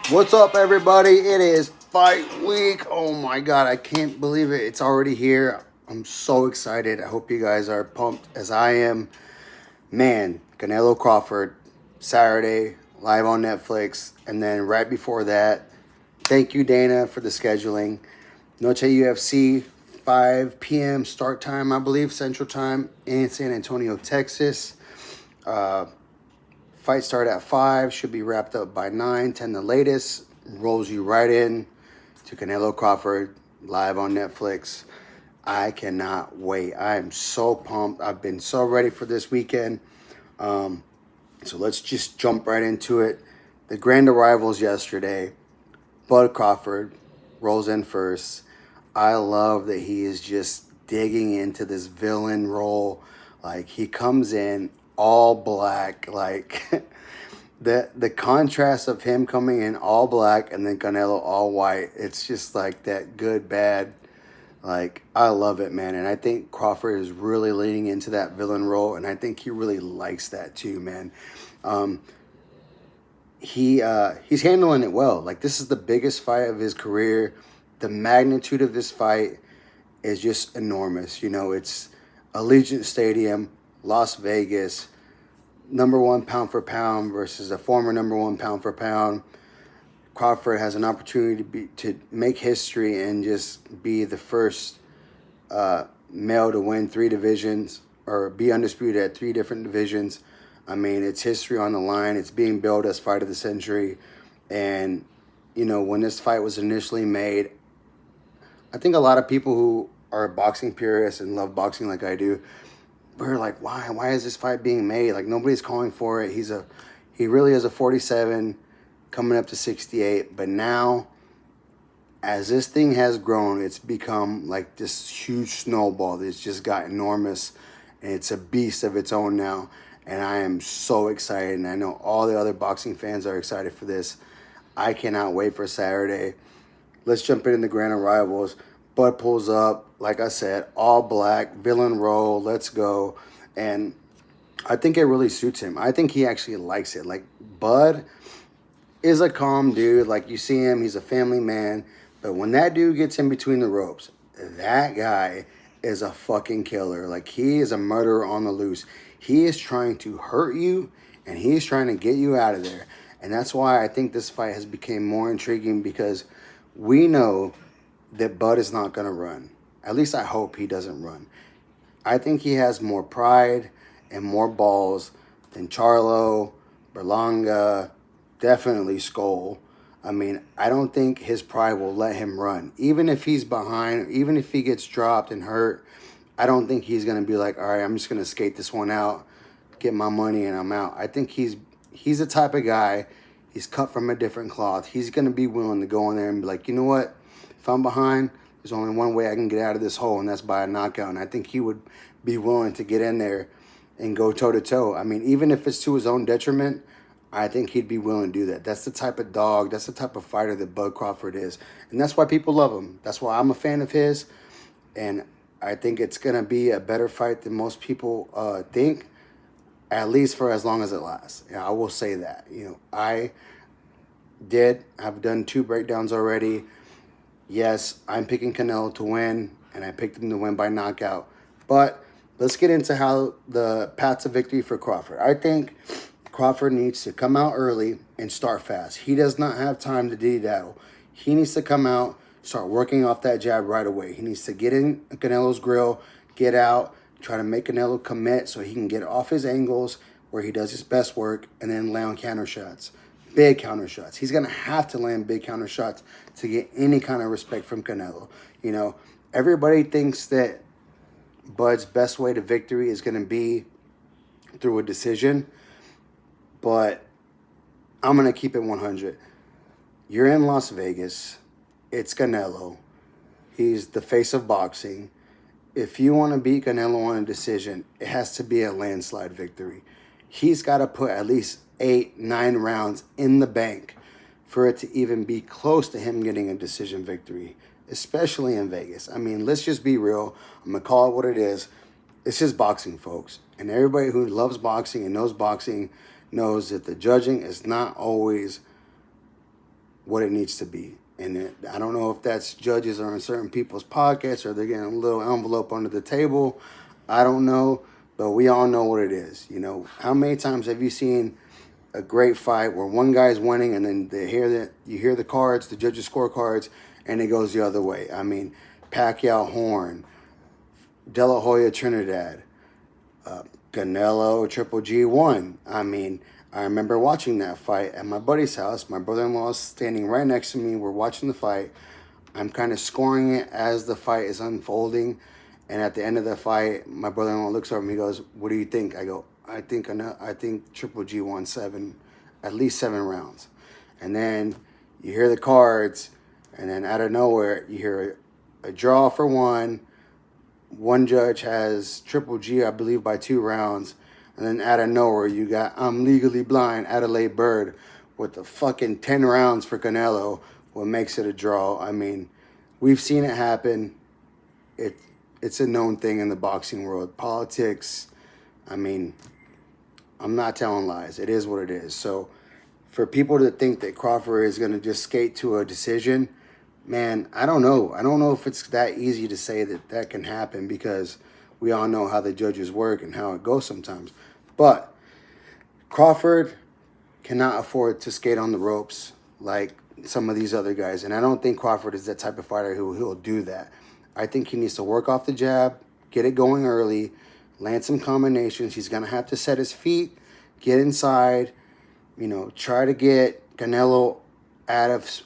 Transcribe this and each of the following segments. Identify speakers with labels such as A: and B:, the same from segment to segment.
A: What's up, everybody? It is fight week. Oh my god, I can't believe it. It's already here. I'm so excited. I hope you guys are pumped as I am. Man, Canelo Crawford, Saturday, live on Netflix. And then right before that, thank you, Dana, for the scheduling. Noche UFC, 5 p.m. start time, I believe, Central Time in San Antonio, Texas. Fight start at 5, should be wrapped up by 9, 10 the latest. Rolls you right in to Canelo Crawford live on Netflix. I cannot wait. I am so pumped. I've been so ready for this weekend. So let's just jump right into it. The grand arrivals yesterday. Bud Crawford rolls in first. I love that he is just digging into this villain role. Like, he comes in all black. Like, the contrast of him coming in all black and then Canelo all white. It's just like that good, bad. Like, I love it, man. And I think Crawford is really leaning into that villain role. And I think he really likes that too, man. He's handling it well. Like, this is the biggest fight of his career. The magnitude of this fight is just enormous. You know, it's Allegiant Stadium, Las Vegas, number one pound for pound versus a former number one pound for pound. Crawford has an opportunity to make history and just be the first male to win 3 divisions or be undisputed at 3 different divisions. I mean, it's history on the line. It's being billed as fight of the century. And, you know, when this fight was initially made, I think a lot of people who are boxing purists and love boxing like I do, we're like, why is this fight being made? Like, nobody's calling for it. He really is a 47 coming up to 68. But now, as this thing has grown, it's become like this huge snowball that's just got enormous. And it's a beast of its own now. And I am so excited. And I know all the other boxing fans are excited for this. I cannot wait for Saturday. Let's jump into the grand arrivals. Bud pulls up, like I said, all black, villain role, let's go. And I think it really suits him. I think he actually likes it. Like, Bud is a calm dude. Like, you see him, he's a family man. But when that dude gets in between the ropes, that guy is a fucking killer. Like, he is a murderer on the loose. He is trying to hurt you, and he is trying to get you out of there. And that's why I think this fight has become more intriguing, because we know that Bud is not going to run. At least I hope he doesn't run. I think he has more pride and more balls than Charlo, Berlanga, definitely Skoll. I mean, I don't think his pride will let him run. Even if he's behind, even if he gets dropped and hurt, I don't think he's going to be like, all right, I'm just going to skate this one out, get my money, and I'm out. I think he's the type of guy, he's cut from a different cloth. He's going to be willing to go in there and be like, you know what? If I'm behind, there's only one way I can get out of this hole, and that's by a knockout. And I think he would be willing to get in there and go toe-to-toe. I mean, even if it's to his own detriment, I think he'd be willing to do that. That's the type of dog, that's the type of fighter that Bud Crawford is. And that's why people love him. That's why I'm a fan of his. And I think it's going to be a better fight than most people think, at least for as long as it lasts. Yeah, I will say that. You know, I've done 2 breakdowns already. Yes, I'm picking Canelo to win, and I picked him to win by knockout. But let's get into how the path to victory for Crawford. I think Crawford needs to come out early and start fast. He does not have time to dilly-daddle. He needs to come out, start working off that jab right away. He needs to get in Canelo's grill, get out, try to make Canelo commit so he can get off his angles where he does his best work, and then lay on counter shots. Big counter shots. He's going to have to land big counter shots to get any kind of respect from Canelo. You know, everybody thinks that Bud's best way to victory is going to be through a decision, but I'm going to keep it 100. You're in Las Vegas. It's Canelo. He's the face of boxing. If you want to beat Canelo on a decision, it has to be a landslide victory. He's got to put at least 8, 9 rounds in the bank for it to even be close to him getting a decision victory, especially in Vegas. I mean, let's just be real. I'm going to call it what it is. It's just boxing, folks. And everybody who loves boxing and knows boxing knows that the judging is not always what it needs to be. And I don't know if that's judges are in certain people's pockets or they're getting a little envelope under the table. I don't know, but we all know what it is. You know, how many times have you seen a great fight where one guy's winning and then you hear the cards, the judges' scorecards, and it goes the other way? I mean, Pacquiao Horn, De La Hoya Trinidad, Canelo Triple G won. I mean, I remember watching that fight at my buddy's house. My brother-in-law is standing right next to me. We're watching the fight. I'm kind of scoring it as the fight is unfolding. And at the end of the fight, my brother-in-law looks over at me. He goes, "What do you think?" I go, I think Triple G won at least seven rounds." And then you hear the cards, and then out of nowhere, you hear a draw for one. One judge has Triple G, I believe, by 2 rounds. And then out of nowhere, you got I'm Legally Blind, Adelaide Bird, with the fucking 10 rounds for Canelo, what makes it a draw. I mean, we've seen it happen. It's a known thing in the boxing world. Politics, I mean, I'm not telling lies. It is what it is. So for people to think that Crawford is going to just skate to a decision, man, I don't know. I don't know if it's that easy to say that can happen because we all know how the judges work and how it goes sometimes. But Crawford cannot afford to skate on the ropes like some of these other guys. And I don't think Crawford is that type of fighter who'll do that. I think he needs to work off the jab, get it going early, land some combinations. He's going to have to set his feet, get inside, try to get Canelo out of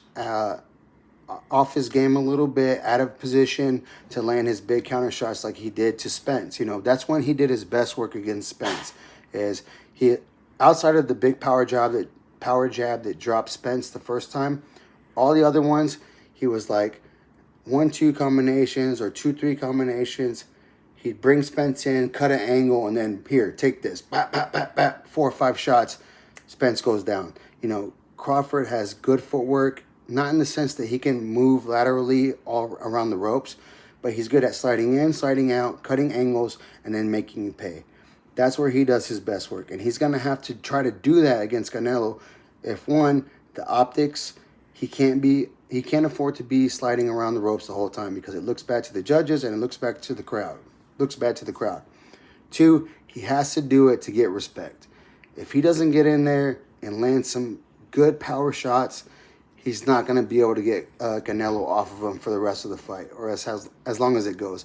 A: off his game a little bit, out of position to land his big counter shots like he did to Spence. That's when he did his best work against Spence. Is he outside of the big power jab that dropped Spence the first time, all the other ones he was like 1-2 combinations or 2-3 combinations. He'd bring Spence in, cut an angle, and then here, take this, bap, bap, bap, bap, 4 or 5 shots. Spence goes down. Crawford has good footwork. Not in the sense that he can move laterally all around the ropes, but he's good at sliding in, sliding out, cutting angles, and then making you pay. That's where he does his best work. And he's going to have to try to do that against Canelo. If one, the optics, he can't afford to be sliding around the ropes the whole time because it looks bad to the judges and it looks back to the crowd. Looks bad to the crowd. 2, he has to do it to get respect. If he doesn't get in there and land some good power shots, he's not going to be able to get Canelo off of him for the rest of the fight or as long as it goes.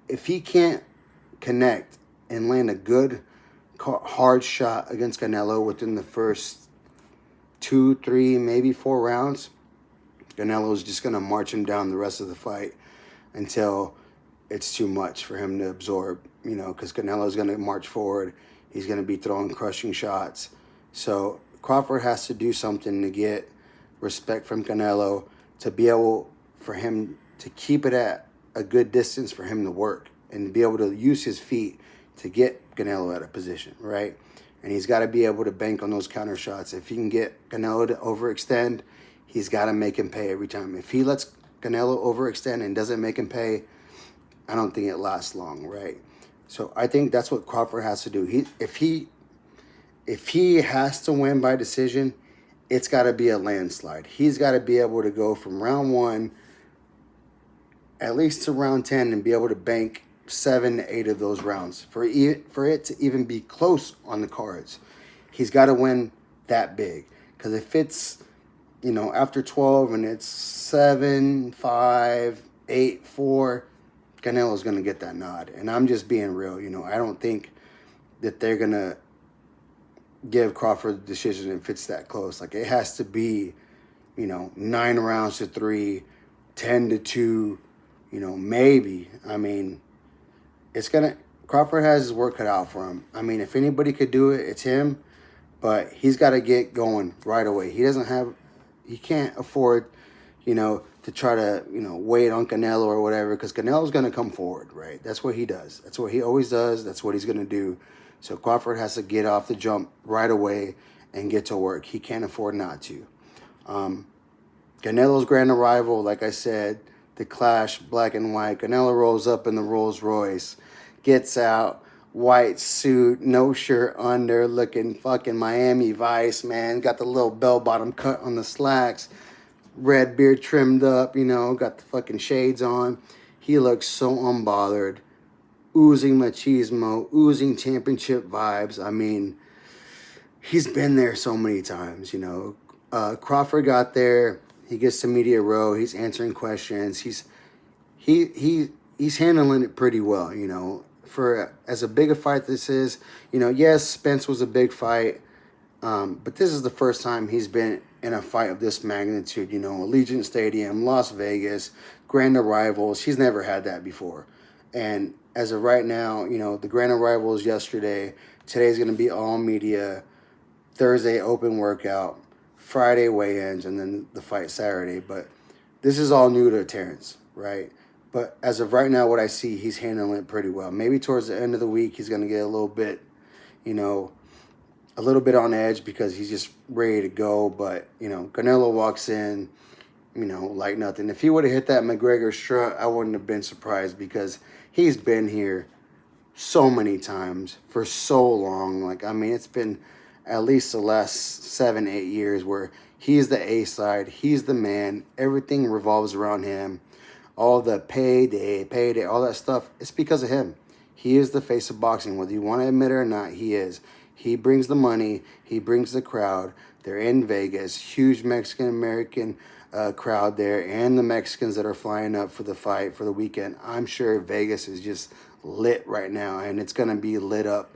A: If he can't connect and land a good, hard shot against Canelo within the first 2, 3, maybe 4 rounds, Canelo's just going to march him down the rest of the fight until it's too much for him to absorb, because Canelo's going to march forward. He's going to be throwing crushing shots. So Crawford has to do something to get respect from Canelo, to be able for him to keep it at a good distance for him to work and be able to use his feet to get Canelo out of position, right? And he's got to be able to bank on those counter shots. If he can get Canelo to overextend, he's got to make him pay every time. If he lets Canelo overextend and doesn't make him pay, I don't think it lasts long, right? So I think that's what Crawford has to do. If he has to win by decision, it's got to be a landslide. He's got to be able to go from round 1 at least to round 10 and be able to bank 7 to 8 of those rounds for it to even be close on the cards. He's got to win that big, because if it's after 12 and it's 7-5, 8-4, Canelo's going to get that nod. And I'm just being real. I don't think that they're going to give Crawford the decision if it's that close. Like, it has to be, 9 rounds to 3, 10 to 2, maybe. I mean, Crawford has his work cut out for him. I mean, if anybody could do it, it's him. But he's got to get going right away. He can't afford, to try to, wait on Canelo or whatever, because Canelo's going to come forward, right? That's what he does. That's what he always does. That's what he's going to do. So Crawford has to get off the jump right away and get to work. He can't afford not to. Canelo's grand arrival, like I said, the clash, black and white. Canelo rolls up in the Rolls Royce, gets out, white suit, no shirt under, looking fucking Miami Vice, man. Got the little bell-bottom cut on the slacks. red beard trimmed up, you know, got the fucking shades on. He looks so unbothered, oozing machismo, oozing championship vibes. I mean, he's been there so many times, you know. Crawford got there. He gets to media row. He's answering questions. He's handling it pretty well, you know. For as a big a fight this is, you know, yes, Spence was a big fight, but this is the first time he's been in a fight of this magnitude. You know, Allegiant Stadium, Las Vegas, grand arrivals. He's never had that before, and as of right now, you know, the grand arrivals yesterday. Today's going to be all media. Thursday open workout, Friday weigh-ins, and then the fight Saturday. But this is all new to Terrence, right? But as of right now, what I see, he's handling it pretty well. Maybe towards the end of the week, he's going to get a little bit, you know, a little bit on edge because he's just ready to go. But, you know, Canelo walks in, you know, like nothing. If he would have hit that McGregor strut, I wouldn't have been surprised because he's been here so many times for so long. Like, I mean, it's been at least the last 7, 8 years where he's the A side, he's the man, everything revolves around him. All the payday, all that stuff, it's because of him. He is the face of boxing, whether you want to admit it or not, he is. He brings the money, he brings the crowd. They're in Vegas, huge Mexican-American crowd there, and the Mexicans that are flying up for the fight for the weekend. I'm sure Vegas is just lit right now, and it's going to be lit up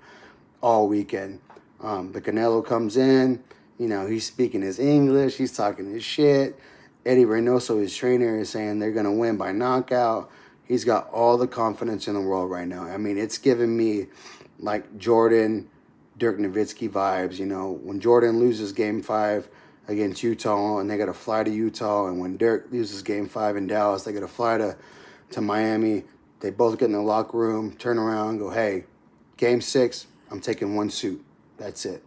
A: all weekend. The Canelo comes in, you know, he's speaking his English, he's talking his shit. Eddie Reynoso, his trainer, is saying they're going to win by knockout. He's got all the confidence in the world right now. I mean, it's giving me like Jordan, Dirk Nowitzki vibes. You know, when Jordan loses Game 5 against Utah and they got to fly to Utah, and when Dirk loses Game 5 in Dallas, they got to fly to Miami. They both get in the locker room, turn around, and go, hey, Game 6, I'm taking one suit. That's it.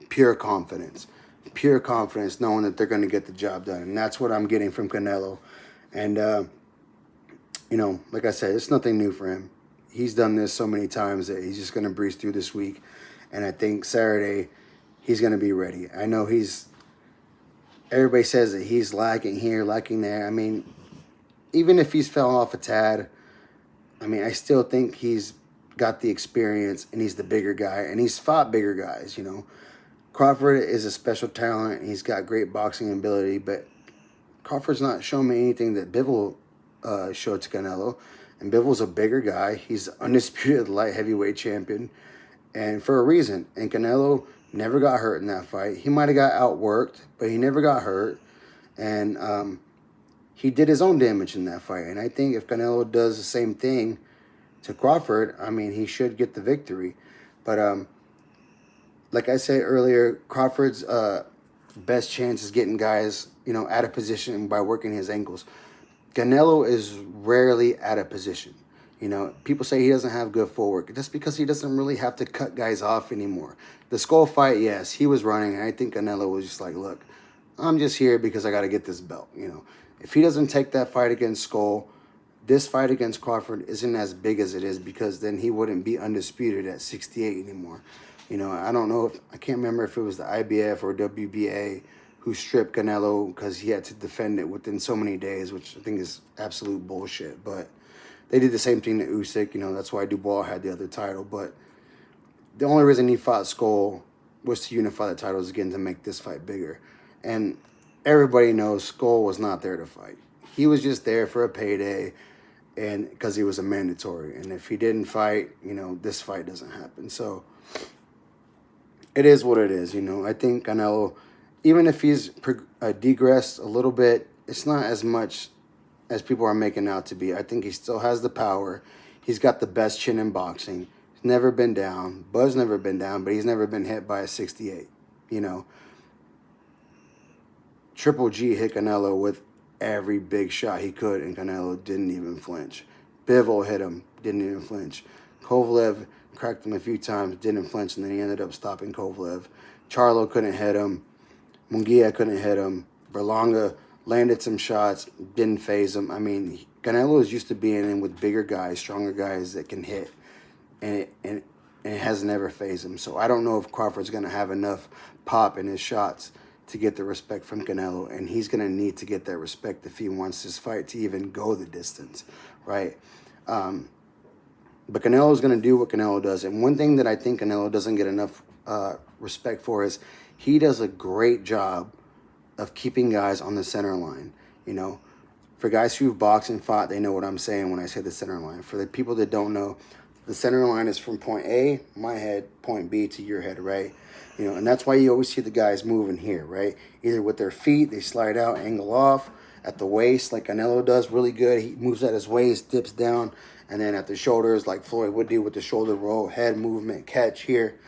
A: Pure confidence. Pure confidence knowing that they're going to get the job done. And that's what I'm getting from Canelo. And, you know, like I said, it's nothing new for him. He's done this so many times that he's just going to breeze through this week. And I think Saturday he's going to be ready. I know everybody says that he's lacking here, lacking there. I mean, even if he's fell off a tad, I mean, I still think he's got the experience and he's the bigger guy. And he's fought bigger guys, you know. Crawford is a special talent. He's got great boxing ability, but Crawford's not showing me anything that Bivol showed to Canelo. And Bivol's a bigger guy. He's undisputed light heavyweight champion, and for a reason. And Canelo never got hurt in that fight. He might have got outworked, but he never got hurt. And he did his own damage in that fight. And I think if Canelo does the same thing to Crawford, I mean, he should get the victory. But like I said earlier, Crawford's best chance is getting guys, you know, out of position by working his ankles. Canelo is rarely out of position. You know, people say he doesn't have good footwork. That's because he doesn't really have to cut guys off anymore. The Skull fight, yes, he was running, and I think Canelo was just like, look, I'm just here because I got to get this belt, you know. If he doesn't take that fight against Skull, this fight against Crawford isn't as big as it is, because then he wouldn't be undisputed at 68 anymore. You know, I don't know I can't remember if it was the IBF or WBA who stripped Canelo because he had to defend it within so many days, which I think is absolute bullshit. But they did the same thing to Usyk. You know, that's why Dubois had the other title. But the only reason he fought Skull was to unify the titles again, to make this fight bigger. And everybody knows Skull was not there to fight. He was just there for a payday, and because he was a mandatory. And if he didn't fight, you know, this fight doesn't happen. So it is what it is, you know. I think Canelo, even if he's degressed a little bit, it's not as much as people are making out to be. I think he still has the power. He's got the best chin in boxing. He's never been down. Bud's never been down, but he's never been hit by a 68, you know. Triple G hit Canelo with every big shot he could, and Canelo didn't even flinch. Bivol hit him, didn't even flinch. Kovalev cracked him a few times, didn't flinch, and then he ended up stopping Kovalev. Charlo couldn't hit him. Munguia couldn't hit him. Berlanga landed some shots, didn't phase him. I mean, Canelo is used to being in with bigger guys, stronger guys that can hit, and it has never phased him. So I don't know if Crawford's going to have enough pop in his shots to get the respect from Canelo, and he's going to need to get that respect if he wants this fight to even go the distance, right? But Canelo's going to do what Canelo does. And one thing that I think Canelo doesn't get enough respect for is he does a great job of keeping guys on the center line. You know, for guys who've boxed and fought, they know what I'm saying when I say the center line. For the people that don't know, the center line is from point A, my head, point B to your head, right? You know, and that's why you always see the guys moving here, right? Either with their feet, they slide out, angle off at the waist, like Canelo does really good. He moves at his waist, dips down, and then at the shoulders, like Floyd would do with the shoulder roll, head movement, catch here,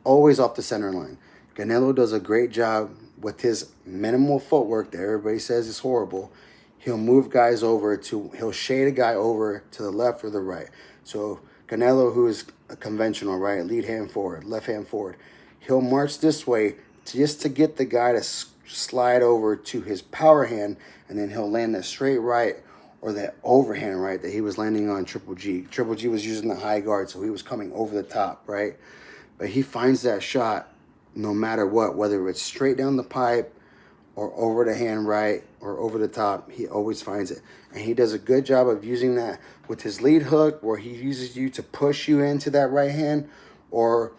A: always off the center line. Canelo does a great job with his minimal footwork that everybody says is horrible. He'll move guys over he'll shade a guy over to the left or the right. So Canelo, who is a conventional, right, lead hand forward, left hand forward, he'll march this way just to get the guy to slide over to his power hand, and then he'll land that straight right or that overhand right that he was landing on Triple G. Triple G was using the high guard, so he was coming over the top, right? But he finds that shot no matter what, whether it's straight down the pipe or over the hand right or over the top, he always finds it. And he does a good job of using that with his lead hook, where he uses you to push you into that right hand, or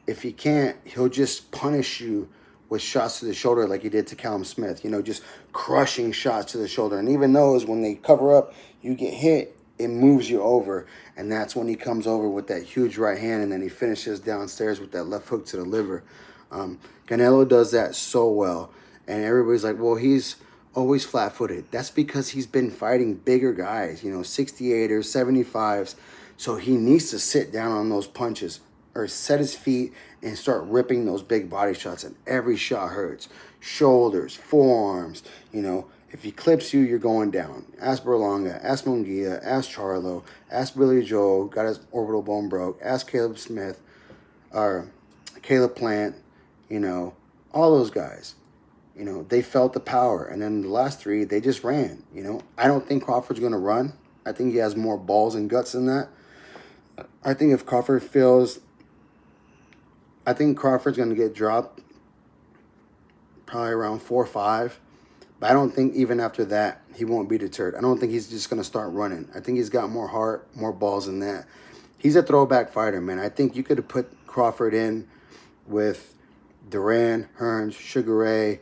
A: if he can't, he'll just punish you with shots to the shoulder like he did to Callum Smith, you know, just crushing shots to the shoulder. And even those, when they cover up, you get hit, it moves you over. And that's when he comes over with that huge right hand, and then he finishes downstairs with that left hook to the liver. Canelo does that so well. And everybody's like, well, he's always flat-footed. That's because he's been fighting bigger guys, you know, 68ers, 75s. So he needs to sit down on those punches or set his feet and start ripping those big body shots, and every shot hurts. Shoulders, forearms, you know. If he clips you, you're going down. Ask Berlanga, ask Munguia, ask Charlo, ask Billy Joel, got his orbital bone broke, ask Caleb Smith, or Caleb Plant, you know, all those guys. You know, they felt the power. And then the last three, they just ran, you know. I don't think Crawford's going to run. I think he has more balls and guts than that. I think if Crawford feels... I think Crawford's going to get dropped probably around 4 or 5. But I don't think even after that, he won't be deterred. I don't think he's just going to start running. I think he's got more heart, more balls than that. He's a throwback fighter, man. I think you could have put Crawford in with Duran, Hearns, Sugar Ray,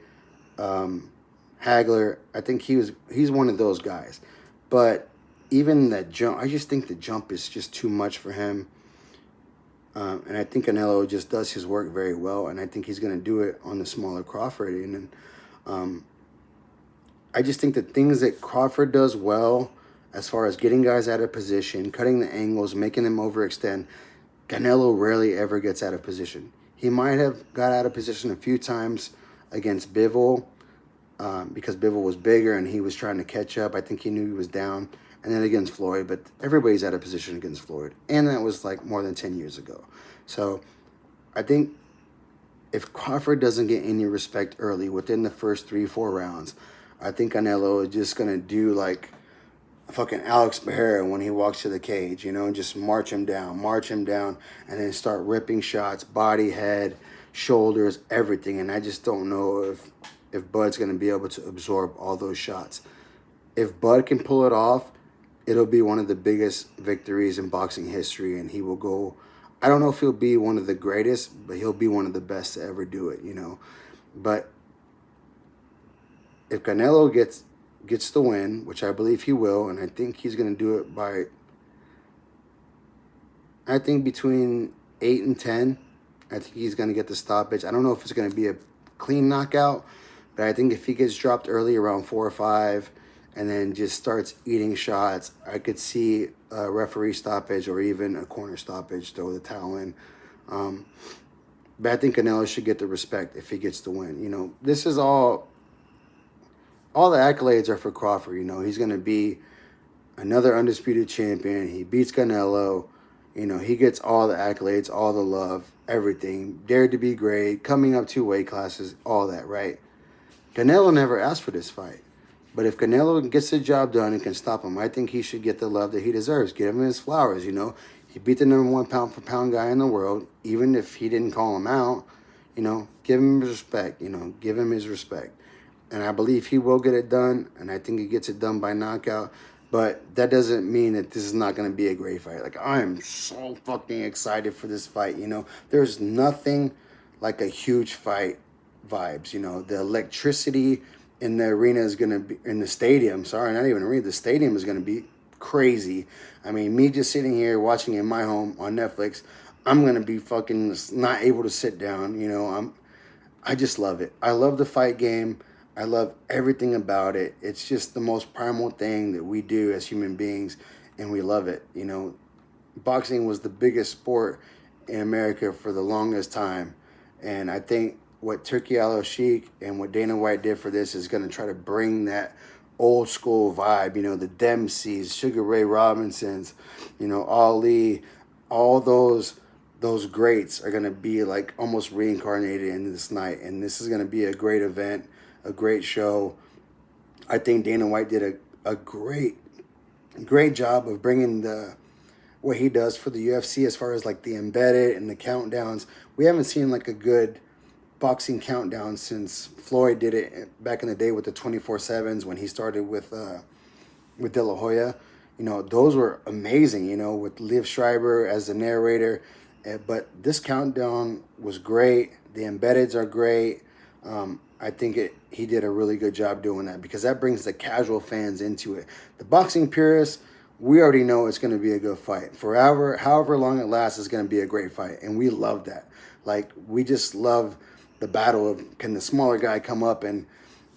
A: Hagler. I think he's one of those guys. But even that jump, I just think the jump is just too much for him. And I think Canelo just does his work very well, and I think he's going to do it on the smaller Crawford. And I just think the things that Crawford does well, as far as getting guys out of position, cutting the angles, making them overextend, Canelo rarely ever gets out of position. He might have got out of position a few times against Bivol because Bivol was bigger and he was trying to catch up. I think he knew he was down. And then against Floyd, but everybody's out of position against Floyd. And that was like more than 10 years ago. So I think if Crawford doesn't get any respect early within the first 3-4 rounds, I think Canelo is just going to do like fucking Alex Pereira when he walks to the cage, you know, just march him down, and then start ripping shots, body, head, shoulders, everything. And I just don't know if Bud's going to be able to absorb all those shots. If Bud can pull it off, it'll be one of the biggest victories in boxing history, and he will go, I don't know if he'll be one of the greatest, but he'll be one of the best to ever do it, you know. But if Canelo gets the win, which I believe he will, and I think he's going to do it by, I think between 8 and 10, I think he's going to get the stoppage. I don't know if it's going to be a clean knockout, but I think if he gets dropped early around 4 or 5, and then just starts eating shots, I could see a referee stoppage or even a corner stoppage, throw the towel in. But I think Canelo should get the respect if he gets the win. You know, this is all the accolades are for Crawford. You know, he's going to be another undisputed champion. He beats Canelo. You know, he gets all the accolades, all the love, everything. Dared to be great, coming up 2 weight classes, all that, right? Canelo never asked for this fight. But if Canelo gets the job done and can stop him, I think he should get the love that he deserves. Give him his flowers, you know. He beat the #1 pound-for-pound guy in the world, even if he didn't call him out. You know, give him his respect. You know, give him his respect. And I believe he will get it done, and I think he gets it done by knockout. But that doesn't mean that this is not going to be a great fight. Like, I am so fucking excited for this fight. You know, there's nothing like a huge fight vibes. You know, the electricity in the arena is going to be, in the stadium. Sorry, not even arena. The stadium is going to be crazy. I mean, me just sitting here watching in my home on Netflix, I'm going to be fucking not able to sit down. You know, I just love it. I love the fight game. I love everything about it. It's just the most primal thing that we do as human beings, and we love it. You know, boxing was the biggest sport in America for the longest time, and I think what Turkey Al Sheikh and what Dana White did for this is going to try to bring that old school vibe. You know, the Dempseys, Sugar Ray Robinsons, you know, Ali, all those greats are going to be like almost reincarnated in this night, and this is going to be a great event, a great show. I think Dana White did a great job of bringing the what he does for the UFC as far as like the embedded and the countdowns. We haven't seen like a good boxing countdown since Floyd did it back in the day with the 24/7s when he started with De La Hoya. You know, those were amazing, you know, with Liv Schreiber as the narrator. But this countdown was great. The embeddeds are great. I think he did a really good job doing that because that brings the casual fans into it. The boxing purists, we already know it's going to be a good fight. Forever, however long it lasts, it's going to be a great fight. And we love that. Like, we just love the battle of can the smaller guy come up and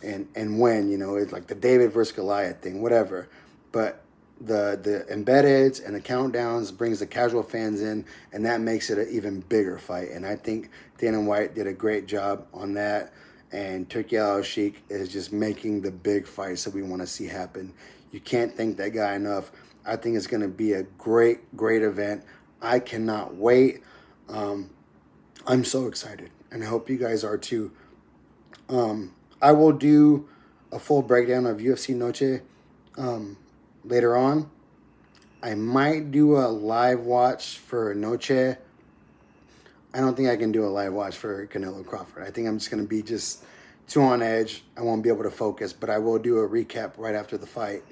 A: win, you know, it's like the David versus Goliath thing, whatever. But the embeddeds and the countdowns brings the casual fans in, and that makes it an even bigger fight. And I think Dana White did a great job on that. And Turki Al Sheikh is just making the big fights that we want to see happen. You can't thank that guy enough. I think it's going to be a great event. I cannot wait. I'm so excited, and I hope you guys are too. I will do a full breakdown of UFC Noche later on. I might do a live watch for Noche. I don't think I can do a live watch for Canelo Crawford. I think I'm just going to be just too on edge. I won't be able to focus, but I will do a recap right after the fight.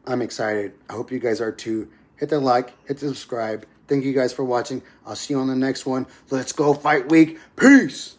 A: I'm excited. I hope you guys are too. Hit the like, hit the subscribe. Thank you guys for watching. I'll see you on the next one. Let's go fight week. Peace.